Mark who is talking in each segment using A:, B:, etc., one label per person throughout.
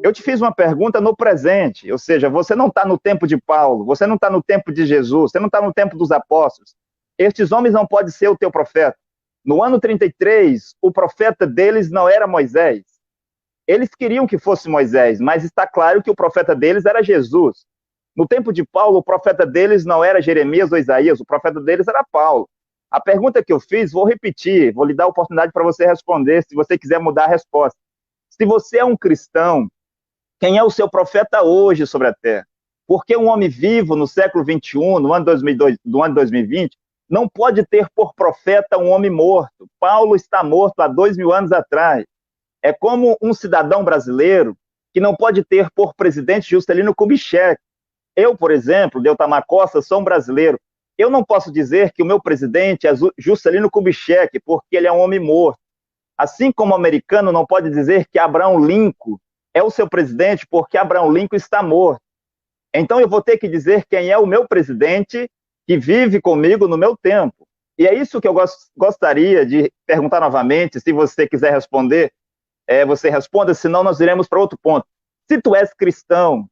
A: Eu te fiz uma pergunta no presente, ou seja, você não está no tempo de Paulo, você não está no tempo de Jesus, você não está no tempo dos apóstolos. Estes homens não podem ser o teu profeta. No ano 33, o profeta deles não era Moisés. Eles queriam que fosse Moisés, mas está claro que o profeta deles era Jesus. No tempo de Paulo, o profeta deles não era Jeremias ou Isaías, o profeta deles era Paulo. A pergunta que eu fiz, vou repetir, vou lhe dar a oportunidade para você responder, se você quiser mudar a resposta. Se você é um cristão, quem é o seu profeta hoje sobre a terra? Porque um homem vivo no século XXI, no ano 2020, não pode ter por profeta um homem morto. Paulo está morto há 2000 anos atrás. É como um cidadão brasileiro que não pode ter por presidente Juscelino Kubitschek. Eu, por exemplo, Deltamar Costa, sou um brasileiro. Eu não posso dizer que o meu presidente é Juscelino Kubitschek, porque ele é um homem morto. Assim como o americano não pode dizer que Abraham Lincoln é o seu presidente, porque Abraham Lincoln está morto. Então eu vou ter que dizer quem é o meu presidente que vive comigo no meu tempo. E é isso que eu gostaria de perguntar novamente, se você quiser responder, você responda, senão nós iremos para outro ponto. Se tu és cristão,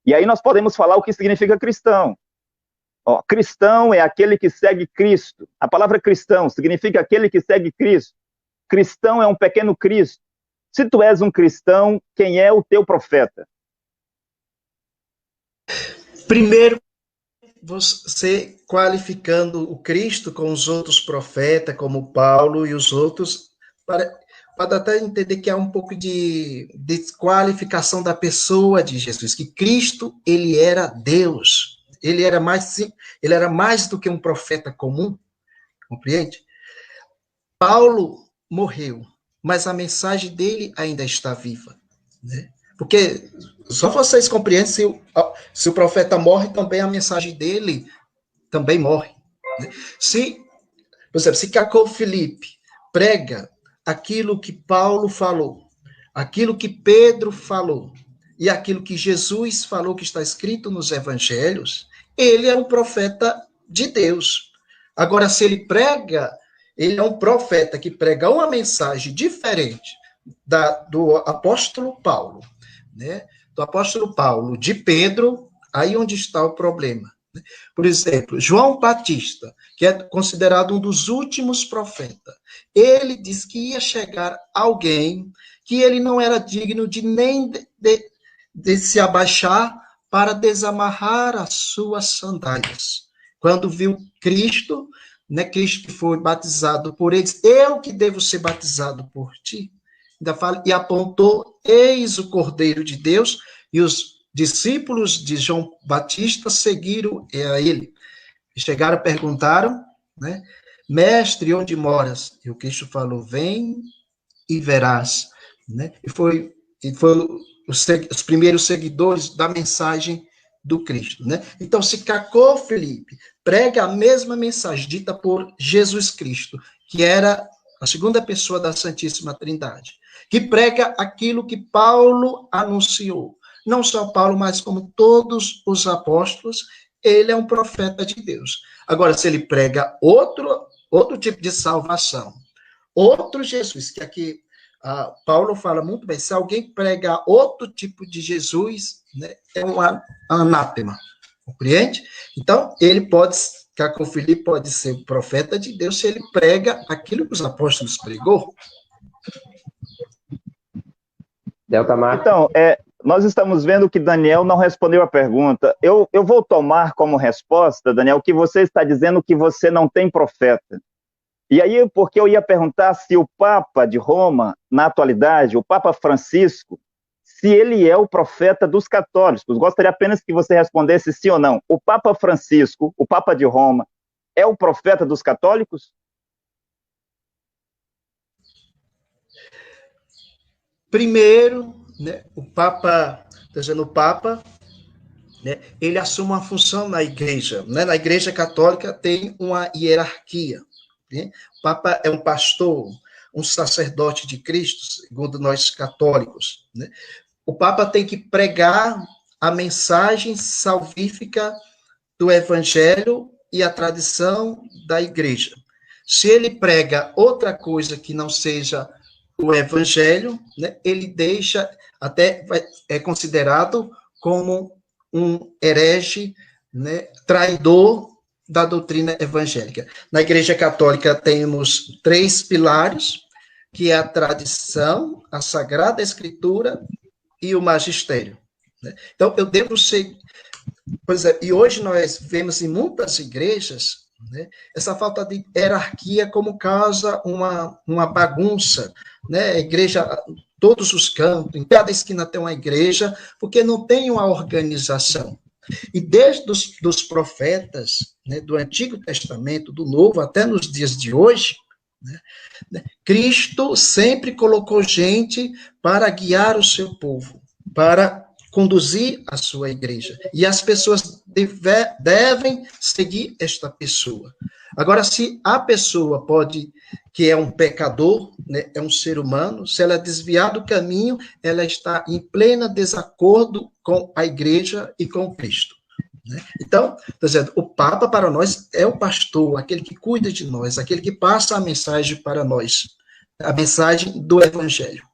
A: e aí nós podemos falar o que significa cristão. Ó, cristão é aquele que segue Cristo. A palavra cristão significa aquele que segue Cristo. Cristão é um pequeno Cristo. Se tu és um cristão, quem é o teu profeta?
B: Primeiro, você qualificando o Cristo com os outros profetas, como Paulo e os outros, pode até entender que há um pouco de desqualificação da pessoa de Jesus, que Cristo, ele era Deus, ele era mais do que um profeta comum, compreende? Paulo morreu, mas a mensagem dele ainda está viva, né? Porque só vocês compreendem, se o profeta morre, também a mensagem dele também morre, né? Por exemplo, se Cacô Felipe prega aquilo que Paulo falou, aquilo que Pedro falou, e aquilo que Jesus falou, que está escrito nos evangelhos, ele é um profeta de Deus. Agora, se ele é um profeta que prega uma mensagem diferente do apóstolo Paulo, né? Do apóstolo Paulo, de Pedro, aí onde está o problema. Por exemplo, João Batista, que é considerado um dos últimos profetas, ele diz que ia chegar alguém que ele não era digno de nem de se abaixar para desamarrar as suas sandálias. Quando viu Cristo, né, Cristo que foi batizado por eles, eu que devo ser batizado por ti. Ainda fala, e apontou, eis o Cordeiro de Deus, e os discípulos de João Batista seguiram a ele. Chegaram e perguntaram, né, mestre, onde moras? E o Cristo falou, vem e verás. Né? E foi os primeiros seguidores da mensagem do Cristo. Né? Então, se Cacô Felipe prega a mesma mensagem dita por Jesus Cristo, que era a segunda pessoa da Santíssima Trindade, que prega aquilo que Paulo anunciou, não só Paulo, mas como todos os apóstolos, ele é um profeta de Deus. Agora, se ele prega outro tipo de salvação, outro Jesus, que aqui Paulo fala muito bem, se alguém prega outro tipo de Jesus, né, é um anátema, compreende? Então, Cacô Felipe pode ser o profeta de Deus se ele prega aquilo que os apóstolos pregou.
A: Deltamar. Então, nós estamos vendo que Daniel não respondeu a pergunta. Eu vou tomar como resposta, Daniel, que você está dizendo que você não tem profeta. E aí, porque eu ia perguntar se o Papa de Roma, na atualidade, o Papa Francisco, se ele é o profeta dos católicos. Gostaria apenas que você respondesse sim ou não. O Papa Francisco, o Papa de Roma, é o profeta dos católicos?
B: Primeiro, né, o Papa, né, ele assume uma função na igreja. Né? Na igreja católica tem uma hierarquia. Né? O Papa é um pastor, um sacerdote de Cristo, segundo nós católicos. Né? O Papa tem que pregar a mensagem salvífica do Evangelho e a tradição da igreja. Se ele prega outra coisa que não seja o Evangelho, né, ele deixa até é considerado como um herege, né, traidor da doutrina evangélica. Na Igreja Católica temos 3 pilares, que é a tradição, a Sagrada Escritura e o magistério. Né? Então, eu devo ser... Por exemplo, e hoje nós vemos em muitas igrejas, né, essa falta de hierarquia como causa uma bagunça, né? A igreja, todos os cantos, em cada esquina tem uma igreja, porque não tem uma organização. E desde os profetas, né, do Antigo Testamento, do Novo, até nos dias de hoje, né, Cristo sempre colocou gente para guiar o seu povo, para conduzir a sua igreja. E as pessoas devem seguir esta pessoa. Agora, se a pessoa que é um pecador, né, é um ser humano, se ela desviar do caminho, ela está em pleno desacordo com a igreja e com Cristo. Né? Então, estou dizendo, o Papa para nós é o pastor, aquele que cuida de nós, aquele que passa a mensagem para nós, a mensagem do Evangelho.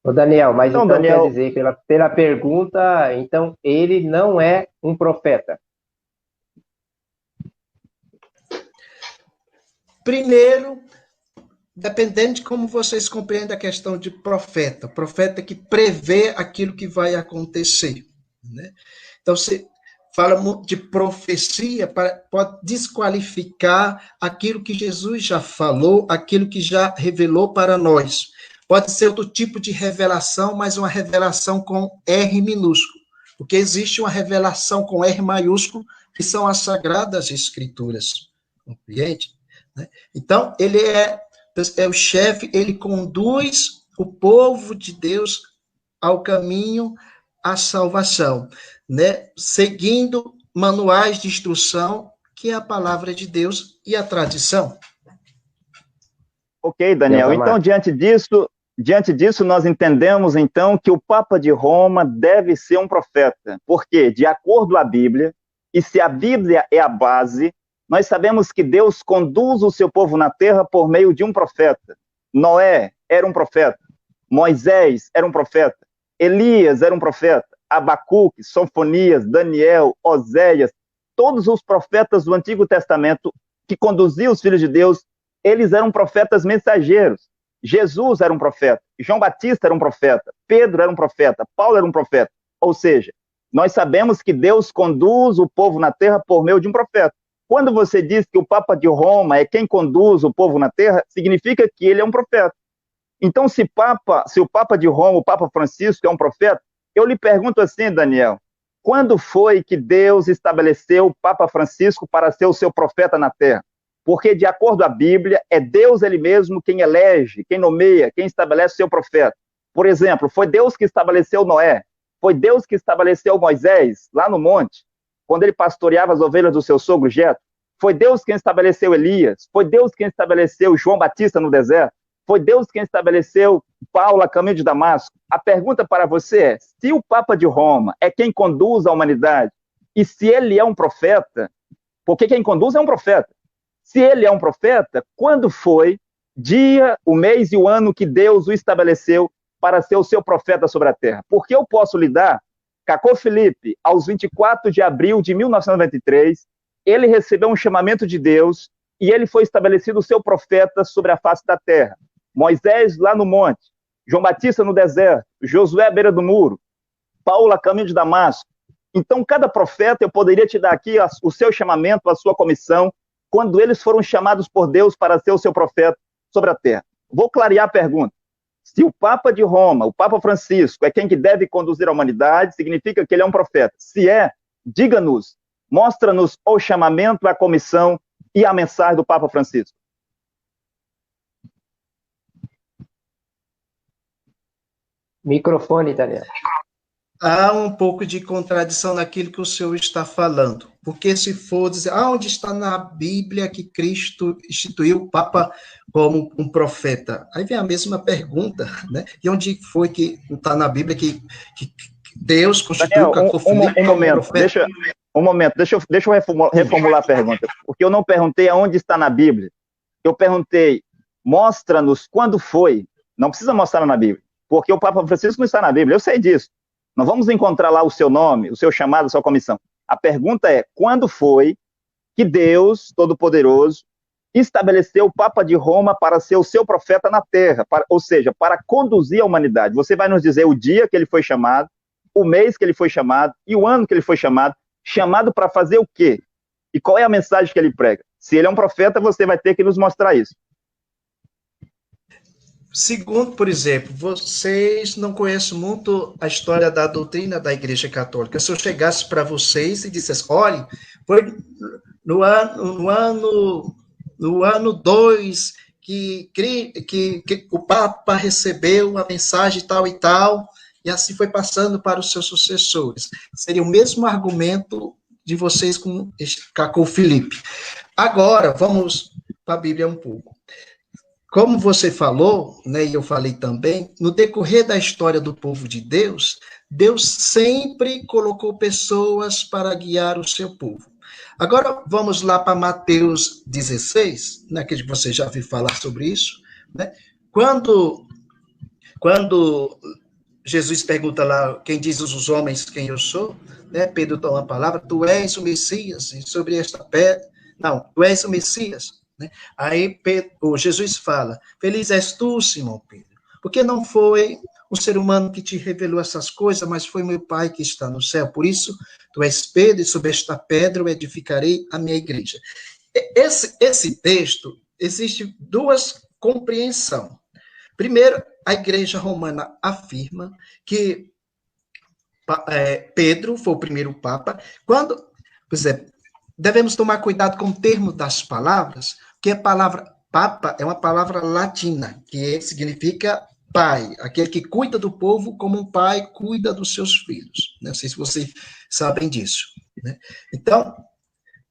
C: Ô Daniel, mas então
A: Daniel,
C: quer dizer, pela pergunta, então ele não é um profeta?
B: Primeiro, dependendo de como vocês compreendem a questão de profeta, profeta que prevê aquilo que vai acontecer. Né? Então, se fala muito de profecia, pode desqualificar aquilo que Jesus já falou, aquilo que já revelou para nós. Pode ser outro tipo de revelação, mas uma revelação com R minúsculo, porque existe uma revelação com R maiúsculo, que são as Sagradas Escrituras. Compreende? Então, ele é o chefe, ele conduz o povo de Deus ao caminho à salvação, né? Seguindo manuais de instrução, que é a palavra de Deus e a tradição.
A: Ok, Daniel. Então, diante disso, nós entendemos, então, que o Papa de Roma deve ser um profeta. Porque, de acordo à Bíblia, e se a Bíblia é a base, nós sabemos que Deus conduz o seu povo na terra por meio de um profeta. Noé era um profeta. Moisés era um profeta. Elias era um profeta. Abacuque, Sofonias, Daniel, Oséias, todos os profetas do Antigo Testamento que conduziam os filhos de Deus, eles eram profetas mensageiros. Jesus era um profeta, João Batista era um profeta, Pedro era um profeta, Paulo era um profeta. Ou seja, nós sabemos que Deus conduz o povo na terra por meio de um profeta. Quando você diz que o Papa de Roma é quem conduz o povo na terra, significa que ele é um profeta. Então, se o Papa de Roma, o Papa Francisco, é um profeta, eu lhe pergunto assim, Daniel, quando foi que Deus estabeleceu o Papa Francisco para ser o seu profeta na terra? Porque, de acordo à Bíblia, é Deus ele mesmo quem elege, quem nomeia, quem estabelece o seu profeta. Por exemplo, foi Deus que estabeleceu Noé, foi Deus que estabeleceu Moisés, lá no monte, quando ele pastoreava as ovelhas do seu sogro Jetro. Foi Deus quem estabeleceu Elias, foi Deus quem estabeleceu João Batista no deserto, foi Deus quem estabeleceu Paulo a caminho de Damasco. A pergunta para você é, se o Papa de Roma é quem conduz a humanidade, e se ele é um profeta, porque quem conduz é um profeta. Se ele é um profeta, quando foi dia, o mês e o ano que Deus o estabeleceu para ser o seu profeta sobre a terra? Porque eu posso lhe dar, Cacô Felipe, aos 24 de abril de 1993, ele recebeu um chamamento de Deus e ele foi estabelecido o seu profeta sobre a face da terra. Moisés lá no monte, João Batista no deserto, Josué à beira do muro, Paulo a caminho de Damasco. Então, cada profeta, eu poderia te dar aqui o seu chamamento, a sua comissão, quando eles foram chamados por Deus para ser o seu profeta sobre a terra. Vou clarear a pergunta. Se o Papa de Roma, o Papa Francisco, é quem que deve conduzir a humanidade, significa que ele é um profeta. Se é, diga-nos, mostra-nos o chamamento, a comissão e a mensagem do Papa Francisco.
C: Microfone, Daniel.
B: Há um pouco de contradição naquilo que o senhor está falando. Porque se for dizer, onde está na Bíblia que Cristo instituiu o Papa como um profeta? Aí vem a mesma pergunta, né? E onde foi que está na Bíblia que Deus constituiu o Cacô Felipe como profeta?
A: Deixa eu reformular a pergunta. Porque eu não perguntei aonde está na Bíblia. Eu perguntei, mostra-nos quando foi. Não precisa mostrar na Bíblia. porque o Papa Francisco não está na Bíblia, eu sei disso. Não vamos encontrar lá o seu nome, o seu chamado, a sua comissão. A pergunta é, quando foi que Deus Todo-Poderoso estabeleceu o Papa de Roma para ser o seu profeta na Terra, ou seja, para conduzir a humanidade? Você vai nos dizer o dia que ele foi chamado, o mês que ele foi chamado e o ano que ele foi chamado para fazer o quê? E qual é a mensagem que ele prega? Se ele é um profeta, você vai ter que nos mostrar isso.
B: Segundo, por exemplo, vocês não conhecem muito a história da doutrina da Igreja Católica. Se eu chegasse para vocês e dissesse, olha, foi no ano 2 que o Papa recebeu a mensagem tal e tal, e assim foi passando para os seus sucessores. Seria o mesmo argumento de vocês com o Felipe. Agora, vamos para a Bíblia um pouco. Como você falou, né, e eu falei também, no decorrer da história do povo de Deus, Deus sempre colocou pessoas para guiar o seu povo. Agora, vamos lá para Mateus 16, né, que você já ouviu falar sobre isso, né? Quando Jesus pergunta lá, quem diz os homens quem eu sou, né? Pedro toma a palavra, tu és o Messias, e sobre esta pedra, não, tu és o Messias, né? Aí Jesus fala, feliz és tu, Simão Pedro, porque não foi um ser humano que te revelou essas coisas, mas foi meu Pai que está no céu, por isso tu és Pedro, e sobre esta pedra eu edificarei a minha igreja. Esse texto, existe duas compreensões. Primeiro, a Igreja Romana afirma que Pedro foi o primeiro Papa. Por exemplo, devemos tomar cuidado com o termo das palavras, porque a palavra Papa é uma palavra latina, que significa pai, aquele que cuida do povo como um pai cuida dos seus filhos. Não sei se vocês sabem disso, né? Então,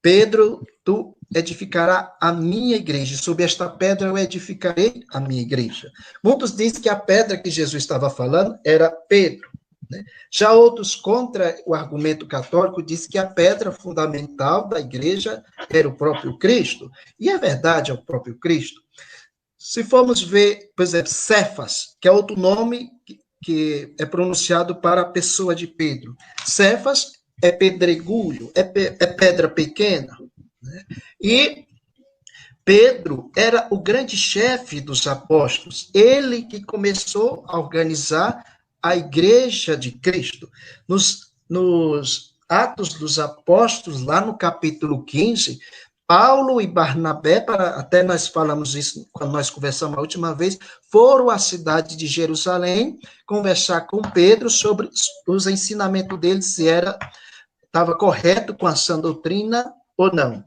B: Pedro, tu edificarás a minha igreja, sob esta pedra eu edificarei a minha igreja. Muitos dizem que a pedra que Jesus estava falando era Pedro, né? Já outros, contra o argumento católico, dizem que a pedra fundamental da igreja era o próprio Cristo. E é verdade, é o próprio Cristo. Se formos ver, por exemplo, Cefas, que é outro nome que é pronunciado para a pessoa de Pedro. Cefas é pedregulho, é pedra pequena, né? E Pedro era o grande chefe dos apóstolos, ele que começou a organizar a igreja de Cristo. Nos Atos dos Apóstolos, lá no capítulo 15, Paulo e Barnabé, até nós falamos isso quando nós conversamos a última vez, foram à cidade de Jerusalém conversar com Pedro sobre os ensinamentos dele, se estava correto com a sã doutrina ou não.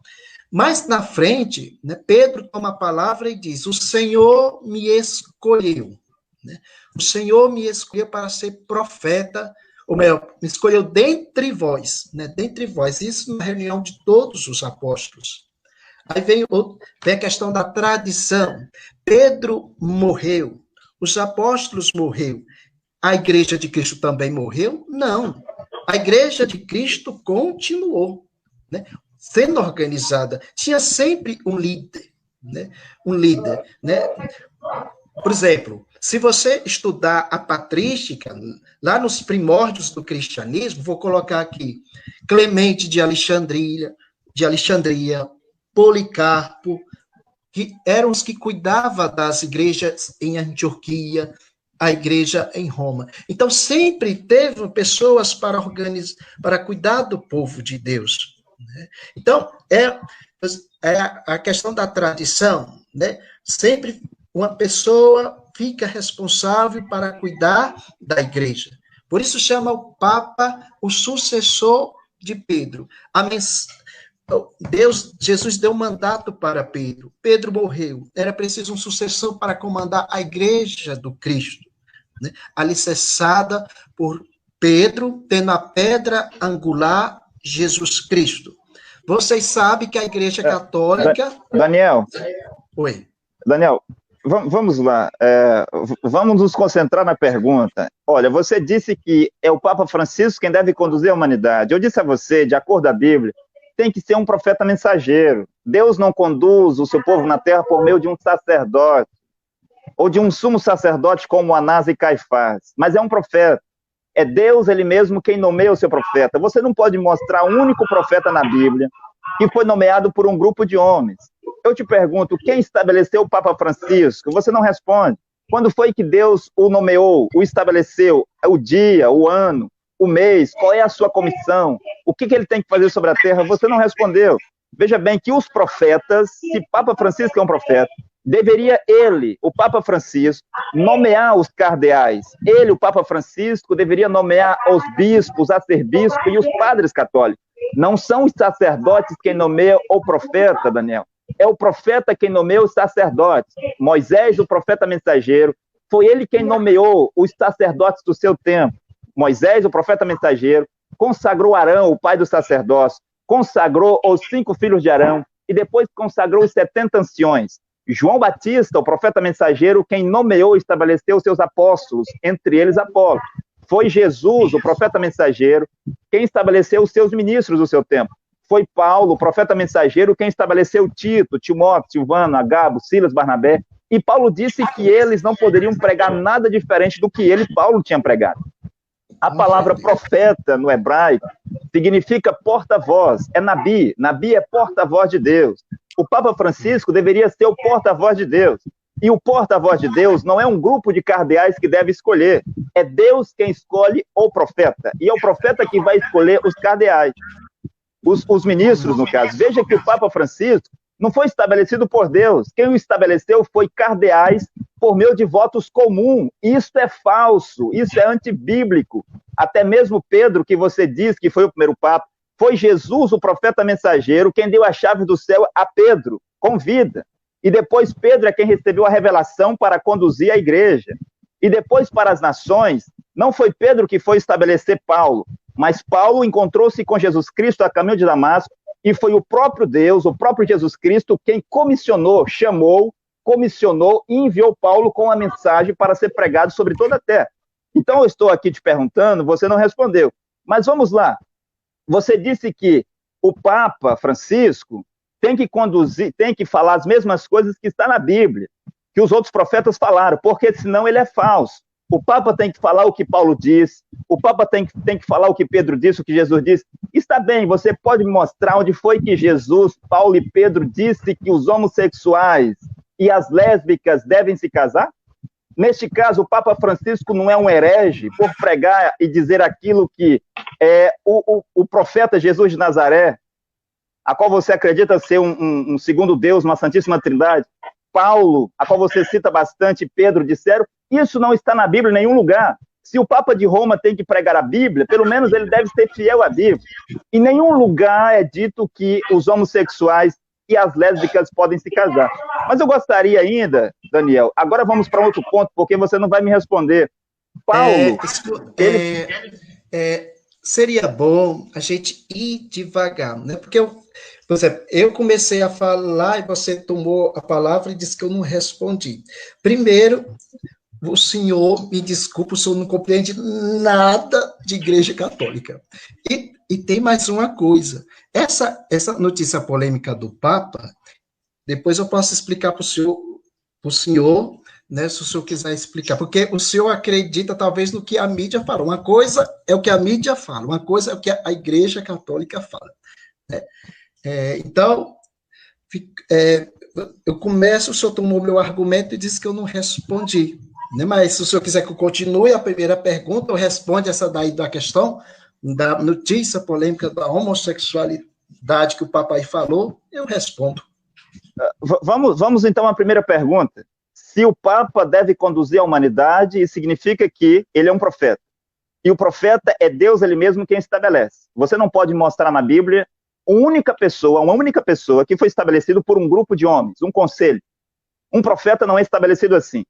B: Mas na frente, né, Pedro toma a palavra e diz, o Senhor me escolheu, né? O Senhor me escolheu para ser profeta, ou melhor, me escolheu dentre vós, né? Dentre vós, isso na reunião de todos os apóstolos. Aí vem a questão da tradição. Pedro morreu, os apóstolos morreram, a igreja de Cristo também morreu? Não. A igreja de Cristo continuou, né, sendo organizada. Tinha sempre um líder, né? Um líder, né? Por exemplo, se você estudar a patrística, lá nos primórdios do cristianismo, vou colocar aqui, Clemente de Alexandria, Policarpo, que eram os que cuidavam das igrejas em Antioquia, a igreja em Roma. Então, sempre teve pessoas para organizar, para cuidar do povo de Deus, né? Então, é a questão da tradição, né? Sempre uma pessoa fica responsável para cuidar da igreja. Por isso chama o Papa o sucessor de Pedro. Jesus deu mandato para Pedro. Pedro morreu. Era preciso um sucessor para comandar a igreja do Cristo, né? Alicerçada por Pedro, tendo a pedra angular Jesus Cristo. Vocês sabem que a igreja católica...
A: Daniel.
B: Oi.
A: Daniel, vamos lá. Vamos nos concentrar na pergunta. Olha, você disse que é o Papa Francisco quem deve conduzir a humanidade. Eu disse a você, de acordo com a Bíblia, tem que ser um profeta mensageiro. Deus não conduz o seu povo na terra por meio de um sacerdote. ou de um sumo sacerdote como Anás e Caifás, mas é um profeta. É Deus ele mesmo quem nomeia o seu profeta. Você não pode mostrar um único profeta na Bíblia que foi nomeado por um grupo de homens. Eu te pergunto, quem estabeleceu o Papa Francisco? Você não responde. Quando foi que Deus o nomeou, o estabeleceu? O dia, o ano, o mês, qual é a sua comissão? O que ele tem que fazer sobre a terra? Você não respondeu. Veja bem que os profetas, se Papa Francisco é um profeta, deveria ele, o Papa Francisco, nomear os cardeais. Ele, o Papa Francisco, deveria nomear os bispos, arcebispo e os padres católicos. Não são os sacerdotes quem nomeia o profeta, Daniel. É o profeta quem nomeia os sacerdotes. Moisés, o profeta mensageiro, foi ele quem nomeou os sacerdotes do seu tempo. Moisés, o profeta mensageiro, consagrou Arão, o pai do sacerdócio, consagrou os 5 filhos de Arão e depois consagrou os 70 anciões. João Batista, o profeta mensageiro, quem nomeou e estabeleceu seus apóstolos, entre eles Apolo. Foi Jesus, o profeta mensageiro, quem estabeleceu os seus ministros do seu tempo. Foi Paulo, o profeta mensageiro, quem estabeleceu Tito, Timóteo, Silvano, Agabo, Silas, Barnabé. E Paulo disse que eles não poderiam pregar nada diferente do que ele, Paulo, tinha pregado. A palavra profeta no hebraico significa porta-voz, é nabi. Nabi é porta-voz de Deus. O Papa Francisco deveria ser o porta-voz de Deus. E o porta-voz de Deus não é um grupo de cardeais que deve escolher. É Deus quem escolhe o profeta. E é o profeta que vai escolher os cardeais. Os ministros, no caso. Veja que o Papa Francisco não foi estabelecido por Deus. Quem o estabeleceu foi cardeais por meio de votos comuns. Isso é falso, isso é antibíblico. Até mesmo Pedro, que você diz que foi o primeiro Papa, foi Jesus, o profeta mensageiro, quem deu a chave do céu a Pedro, com vida. E depois Pedro é quem recebeu a revelação para conduzir a igreja. E depois para as nações, não foi Pedro que foi estabelecer Paulo, mas Paulo encontrou-se com Jesus Cristo a caminho de Damasco, e foi o próprio Deus, o próprio Jesus Cristo, quem comissionou, chamou, comissionou e enviou Paulo com a mensagem para ser pregado sobre toda a terra. Então eu estou aqui te perguntando, você não respondeu. Mas vamos lá. Você disse que o Papa Francisco tem que conduzir, tem que falar as mesmas coisas que está na Bíblia, que os outros profetas falaram, porque senão ele é falso. O Papa tem que falar o que Paulo diz, o Papa tem que falar o que Pedro disse, o que Jesus disse. Está bem, você pode me mostrar onde foi que Jesus, Paulo e Pedro disse que os homossexuais e as lésbicas devem se casar? Neste caso, o Papa Francisco não é um herege por pregar e dizer aquilo que o profeta Jesus de Nazaré, a qual você acredita ser um segundo Deus, uma Santíssima Trindade, Paulo, a qual você cita bastante, Pedro, disseram, isso não está na Bíblia em nenhum lugar. Se o Papa de Roma tem que pregar a Bíblia, pelo menos ele deve ser fiel à Bíblia. Em nenhum lugar é dito que os homossexuais e as lésbicas podem se casar. Mas eu gostaria ainda, Daniel, agora vamos para outro ponto, porque você não vai me responder. Paulo,
B: seria bom a gente ir devagar, né? Porque, por exemplo, eu comecei a falar e você tomou a palavra e disse que eu não respondi. Primeiro, o senhor, me desculpa, o senhor não compreende nada de igreja católica. E tem mais uma coisa. Essa notícia polêmica do Papa, depois eu posso explicar para o senhor, né, se o senhor quiser explicar, porque o senhor acredita talvez no que a mídia fala. Uma coisa é o que a mídia fala, uma coisa é o que a igreja católica fala. Né? Então, eu começo, o senhor tomou meu argumento e disse que eu não respondi. Né? Mas se o senhor quiser que eu continue a primeira pergunta, eu respondo essa daí da questão da notícia polêmica da homossexualidade que o papai falou, eu respondo.
A: Vamos então à primeira pergunta. Se o Papa deve conduzir a humanidade, isso significa que ele é um profeta. E o profeta é Deus ele mesmo quem estabelece. Você não pode mostrar na Bíblia uma única pessoa que foi estabelecido por um grupo de homens, um conselho. Um profeta não é estabelecido assim.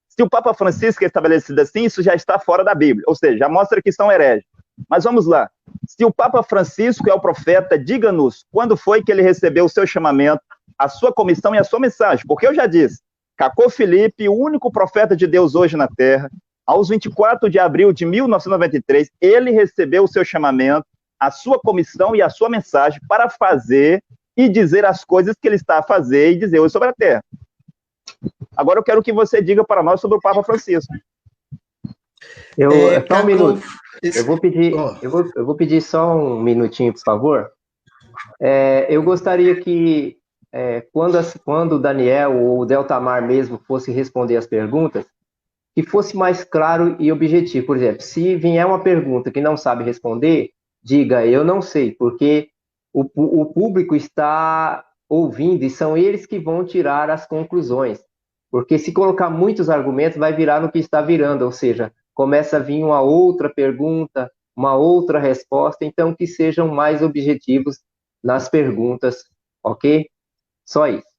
A: Se o Papa Francisco é estabelecido assim, isso já está fora da Bíblia. Ou seja, já mostra que são hereges. Mas vamos lá. Se o Papa Francisco é o profeta, diga-nos quando foi que ele recebeu o seu chamamento, a sua comissão e a sua mensagem. Porque eu já disse, Cacô Filipe, o único profeta de Deus hoje na Terra, aos 24 de abril de 1993, ele recebeu o seu chamamento, a sua comissão e a sua mensagem para fazer e dizer as coisas que ele está a fazer e dizer hoje sobre a Terra. Agora eu quero que você diga para nós sobre o Papa Francisco.
C: Só um minuto. Eu vou pedir só um minutinho, por favor. Eu gostaria que, quando o Daniel ou o Deltamar mesmo fosse responder as perguntas, que fosse mais claro e objetivo. Por exemplo, se vier uma pergunta que não sabe responder, diga, eu não sei, porque o público está ouvindo e são eles que vão tirar as conclusões. Porque se colocar muitos argumentos, vai virar no que está virando, ou seja, começa a vir uma outra pergunta, uma outra resposta, então que sejam mais objetivos nas perguntas, ok? Só isso.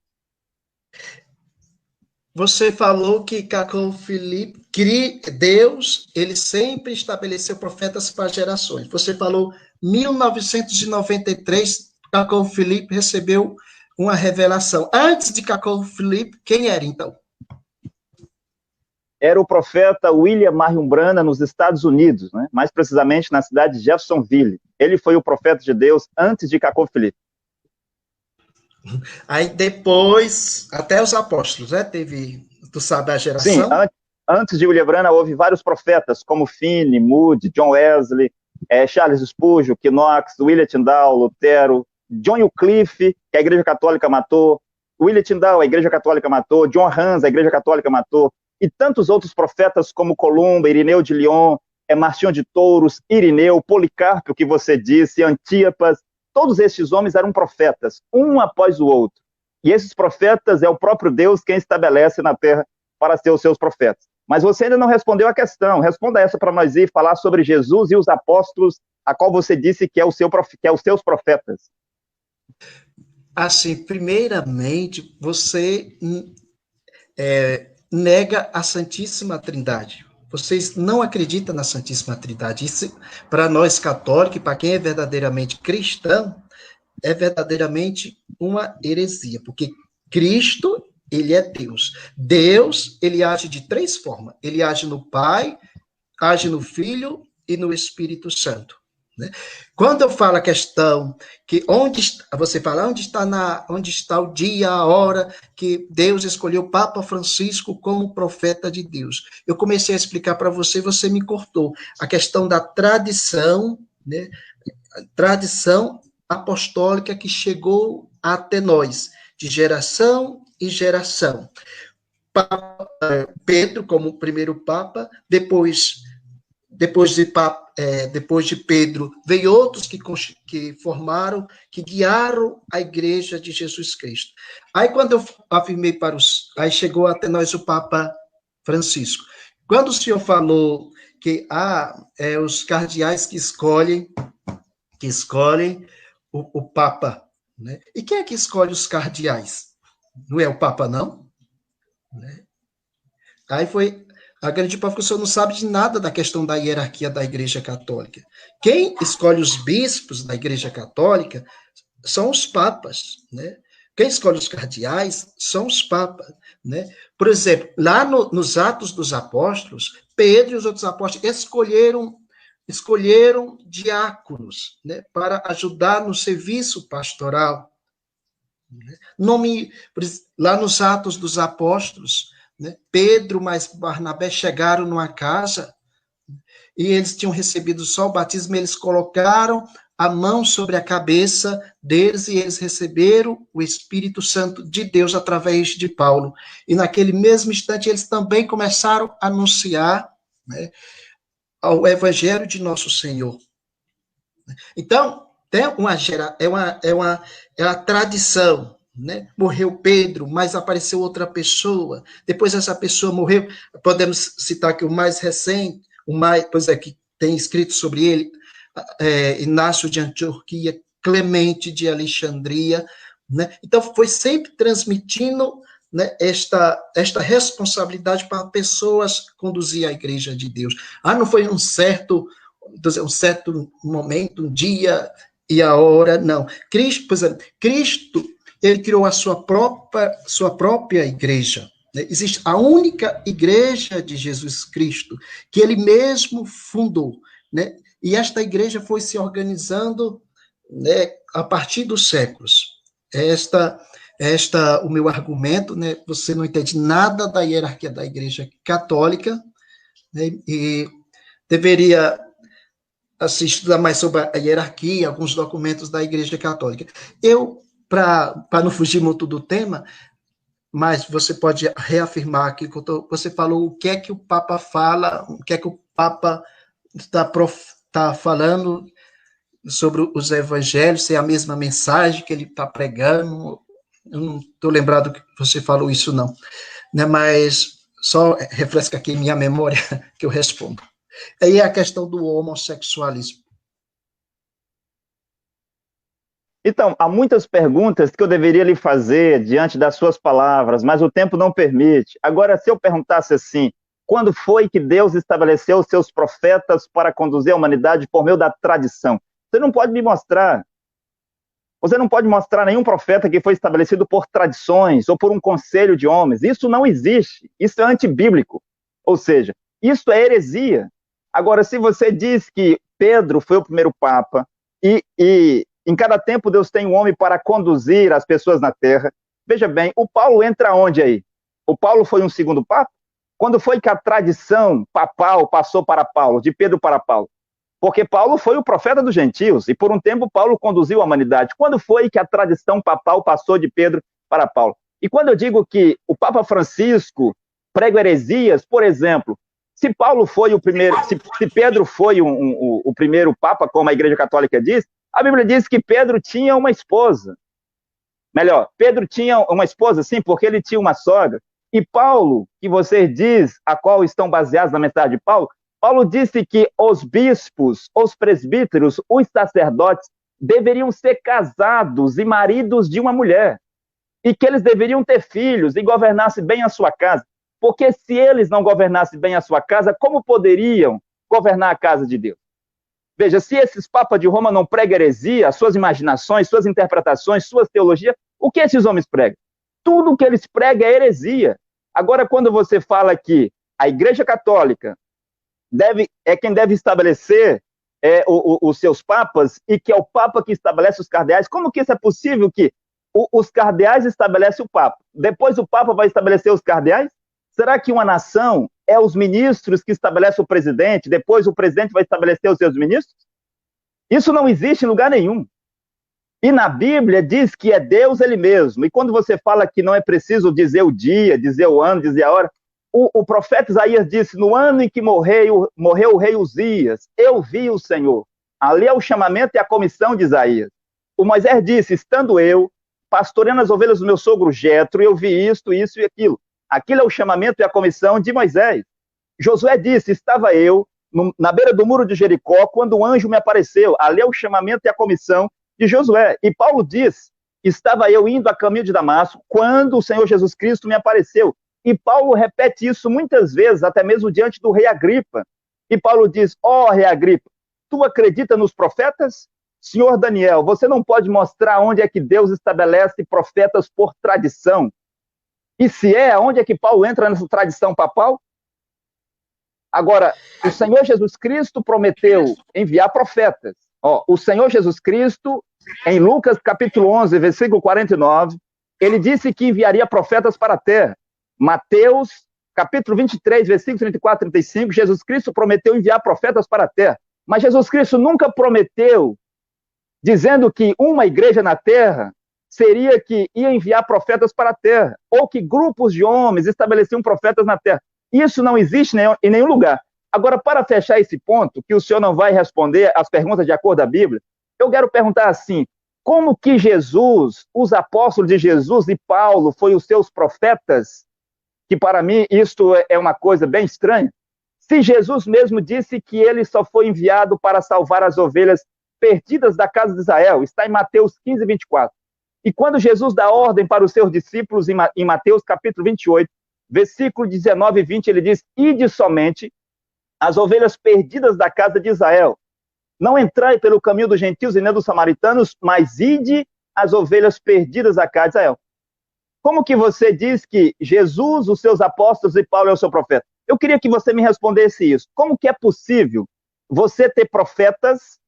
B: Você falou que Cacau Felipe, Deus, ele sempre estabeleceu profetas para gerações. Você falou 1993, Cacau Felipe recebeu uma revelação. Antes de Cacau Felipe, quem era então?
A: Era o profeta William Marion Branham nos Estados Unidos, né? Mais precisamente na cidade de Jeffersonville. Ele foi o profeta de Deus antes de Cacau Felipe.
B: Aí depois, até os apóstolos, né? Tu sabe a geração?
A: Sim, antes de William Branham houve vários profetas, como Finney, Moody, John Wesley, Charles Spurgeon, Knox, William Tyndale, Lutero, John Wycliffe, que a Igreja Católica matou, William Tyndale, a Igreja Católica matou, John Hus, a Igreja Católica matou, e tantos outros profetas como Columba, Irineu de Lyon, Martinho de Touros, Irineu, Policarpo, que você disse, Antípas. Todos estes homens eram profetas, um após o outro. E esses profetas é o próprio Deus quem estabelece na terra para ser os seus profetas. Mas você ainda não respondeu a questão. Responda essa para nós ir falar sobre Jesus e os apóstolos, a qual você disse que é os seus profetas.
B: Assim, primeiramente, você nega a Santíssima Trindade. Vocês não acreditam na Santíssima Trindade. Isso, para nós católicos, para quem é verdadeiramente cristão, é verdadeiramente uma heresia, porque Cristo, ele é Deus. Deus, ele age de três formas. Ele age no Pai, age no Filho e no Espírito Santo. Né? Quando eu falo a questão que você fala onde está o dia, a hora que Deus escolheu o Papa Francisco como profeta de Deus. Eu comecei a explicar para você, você me cortou. A questão da tradição, né? Tradição apostólica que chegou até nós, de geração em geração. Pedro como primeiro Papa, depois de Pedro, veio outros que formaram, que guiaram a Igreja de Jesus Cristo. Aí, quando eu afirmei aí chegou até nós o Papa Francisco. Quando o senhor falou que os cardeais que escolhem o Papa, né? E quem é que escolhe os cardeais? Não é o Papa, não? Né? Aí foi a grande prova que o senhor não sabe de nada da questão da hierarquia da Igreja Católica. Quem escolhe os bispos da Igreja Católica são os papas, né? Quem escolhe os cardeais são os papas, né? Por exemplo, lá nos Atos dos Apóstolos, Pedro e os outros apóstolos escolheram diáconos, né, para ajudar no serviço pastoral. Lá nos Atos dos Apóstolos, né, Pedro mais Barnabé chegaram numa casa e eles tinham recebido só o batismo, eles colocaram a mão sobre a cabeça deles e eles receberam o Espírito Santo de Deus através de Paulo. E naquele mesmo instante eles também começaram a anunciar, né, ao Evangelho de Nosso Senhor. Então, tem é uma tradição, né? Morreu Pedro, mas apareceu outra pessoa. Depois essa pessoa morreu. Podemos citar aqui o mais recente, que tem escrito sobre ele, Inácio de Antioquia, Clemente de Alexandria, né? Então, foi sempre transmitindo, né, esta responsabilidade para pessoas conduzir a Igreja de Deus. Não foi um certo momento, um dia e a hora, não. Cristo, por exemplo, ele criou a sua própria igreja. Né? Existe a única igreja de Jesus Cristo, que ele mesmo fundou, né? E esta igreja foi se organizando, né, a partir dos séculos. o meu argumento, né? Você não entende nada da hierarquia da Igreja Católica, né? E deveria estudar mais sobre a hierarquia, alguns documentos da Igreja Católica. Eu, para não fugir muito do tema, mas você pode reafirmar aqui que você falou o que é que o Papa fala, o que é que o Papa está falando sobre os evangelhos, se é a mesma mensagem que ele está pregando. Eu não estou lembrado que você falou isso, não. Né? Mas só refresca aqui minha memória que eu respondo. Aí é a questão do homossexualismo.
A: Então, há muitas perguntas que eu deveria lhe fazer diante das suas palavras, mas o tempo não permite. Agora, se eu perguntasse assim, quando foi que Deus estabeleceu os seus profetas para conduzir a humanidade por meio da tradição? Você não pode me mostrar. Você não pode mostrar nenhum profeta que foi estabelecido por tradições ou por um conselho de homens. Isso não existe. Isso é antibíblico. Ou seja, isso é heresia. Agora, se você diz que Pedro foi o primeiro papa e em cada tempo Deus tem um homem para conduzir as pessoas na terra, veja bem, o Paulo entra onde aí? O Paulo foi um segundo papa? Quando foi que a tradição papal passou para Paulo, de Pedro para Paulo? Porque Paulo foi o profeta dos gentios, e por um tempo Paulo conduziu a humanidade. Quando foi que a tradição papal passou de Pedro para Paulo? E quando eu digo que o Papa Francisco prega heresias, por exemplo, se Paulo foi o primeiro, se Pedro foi o primeiro Papa, como a Igreja Católica diz, a Bíblia diz que Pedro tinha uma esposa. Melhor, Pedro tinha uma esposa, sim, porque ele tinha uma sogra. E Paulo, que você diz, a qual estão baseados na mensagem de Paulo, Paulo disse que os bispos, os presbíteros, os sacerdotes deveriam ser casados e maridos de uma mulher. E que eles deveriam ter filhos e governassem bem a sua casa. Porque se eles não governassem bem a sua casa, como poderiam governar a casa de Deus? Veja, se esses papas de Roma não pregam heresia, suas imaginações, suas interpretações, suas teologias, o que esses homens pregam? Tudo o que eles pregam é heresia. Agora, quando você fala que a Igreja Católica é quem deve estabelecer os seus papas e que é o papa que estabelece os cardeais, como que isso é possível que os cardeais estabelecem o papa? Depois o papa vai estabelecer os cardeais? Será que uma nação é os ministros que estabelecem o presidente, depois o presidente vai estabelecer os seus ministros? Isso não existe em lugar nenhum. E na Bíblia diz que é Deus ele mesmo. E quando você fala que não é preciso dizer o dia, dizer o ano, dizer a hora, o profeta Isaías disse, no ano em que morreu o rei Uzias, eu vi o Senhor. Ali é o chamamento e a comissão de Isaías. O Moisés disse, estando eu, pastoreando as ovelhas do meu sogro Jetro, eu vi isto, isso e aquilo. Aquilo é o chamamento e a comissão de Moisés. Josué disse, estava eu na beira do muro de Jericó, quando um anjo me apareceu. Ali é o chamamento e a comissão de Josué. E Paulo diz, estava eu indo a caminho de Damasco, quando o Senhor Jesus Cristo me apareceu. E Paulo repete isso muitas vezes, até mesmo diante do rei Agripa. E Paulo diz, rei Agripa, tu acredita nos profetas? Senhor Daniel, você não pode mostrar onde é que Deus estabelece profetas por tradição. E se onde é que Paulo entra nessa tradição papal? Agora, o Senhor Jesus Cristo prometeu enviar profetas. O Senhor Jesus Cristo, em Lucas capítulo 11, versículo 49, ele disse que enviaria profetas para a terra. Mateus capítulo 23, versículo 34 e 35, Jesus Cristo prometeu enviar profetas para a terra. Mas Jesus Cristo nunca prometeu, dizendo que uma igreja na terra seria que ia enviar profetas para a terra, ou que grupos de homens estabeleciam profetas na terra. Isso não existe em nenhum lugar. Agora, para fechar esse ponto, que o senhor não vai responder as perguntas de acordo com a Bíblia, eu quero perguntar assim, como que Jesus, os apóstolos de Jesus e Paulo, foram os seus profetas, que para mim isto é uma coisa bem estranha, se Jesus mesmo disse que ele só foi enviado para salvar as ovelhas perdidas da casa de Israel, está em Mateus 15, 24. E quando Jesus dá ordem para os seus discípulos, em Mateus capítulo 28, versículo 19 e 20, ele diz, ide somente as ovelhas perdidas da casa de Israel. Não entrai pelo caminho dos gentios e nem dos samaritanos, mas ide as ovelhas perdidas da casa de Israel. Como que você diz que Jesus, os seus apóstolos e Paulo é o seu profeta? Eu queria que você me respondesse isso. Como que é possível você ter profetas,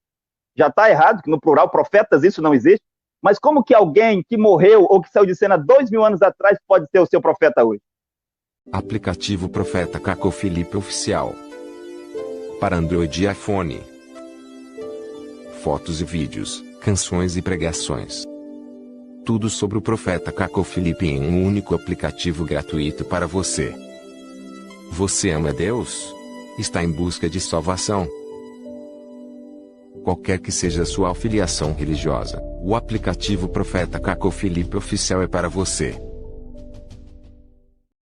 A: já está errado, que no plural profetas isso não existe, Mas como que alguém que morreu ou que saiu de cena 2.000 anos atrás pode ser o seu profeta hoje?
D: Aplicativo Profeta Caco Felipe Oficial. Para Android e iPhone. Fotos e vídeos, canções e pregações. Tudo sobre o Profeta Caco Felipe em um único aplicativo gratuito para você. Você ama Deus? Está em busca de salvação? Qualquer que seja a sua afiliação religiosa, o aplicativo Profeta Caco Felipe Oficial é para você.